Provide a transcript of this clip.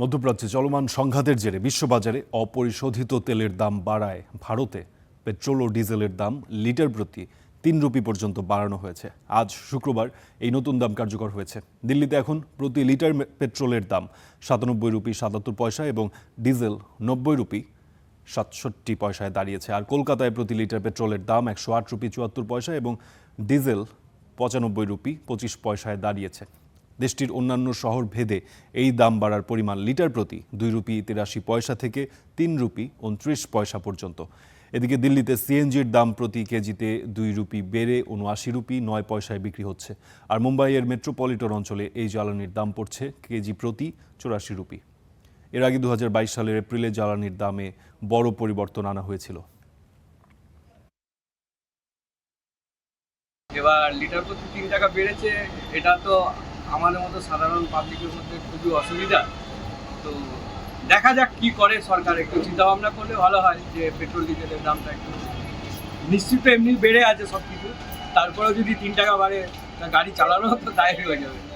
মধ্যপ্রাচ্যে চলমান সংঘাতের জেরে বিশ্ববাজারে অপরিশোধিত তেলের দাম বাড়ায় ভারতে পেট্রোল ও ডিজেলের দাম লিটার প্রতি 3 রুপি পর্যন্ত বাড়ানো হয়েছে। আজ শুক্রবার এই নতুন দাম কার্যকর হয়েছে। দিল্লিতে এখন প্রতি লিটার পেট্রোলের দাম 97 রুপি 77 পয়সা এবং ডিজেল 90 রুপি 67 পয়সায় দাঁড়িয়েছে। আর কলকাতায় প্রতি লিটার পেট্রোলের দাম 108 রুপি 74 পয়সা এবং ডিজেল 95 রুপি 25 পয়সায় দাঁড়িয়েছে। দেশটির অন্যান্য শহর ভেদে এই দাম বাড়ার পরিমাণ লিটার প্রতি 2 রুপি 83 পয়সা থেকে 3 রুপি 29 পয়সা পর্যন্ত। এদিকে দিল্লিতে সিএনজির দাম প্রতি কেজিতে 2 রুপি বেড়ে 79 রুপি 9 পয়সায় বিক্রি হচ্ছে। আর মুম্বাইয়ের মেট্রোপলিটন অঞ্চলে এই জ্বালানির দাম পড়ছে কেজি প্রতি 84 রুপি। এর আগে 2022 সালের এপ্রিলে জ্বালানির দামে বড় পরিবর্তন আনা হয়েছিল। এবার লিটার প্রতি 3 টাকা বেড়েছে, এটা তো আমাদের মতো সাধারণ পাবলিকের মধ্যে খুবই অসুবিধা। তো দেখা যাক কি করে সরকার, একটু চিন্তা ভাবনা করলে ভালো হয় যে পেট্রোল ডিজেলের দামটা একটু নিশ্চিত এমনি বেড়ে আছে সব কিছু, তারপরেও যদি 3 টাকা বাড়ে তা গাড়ি চালানো তো দায় হয়ে যাবে।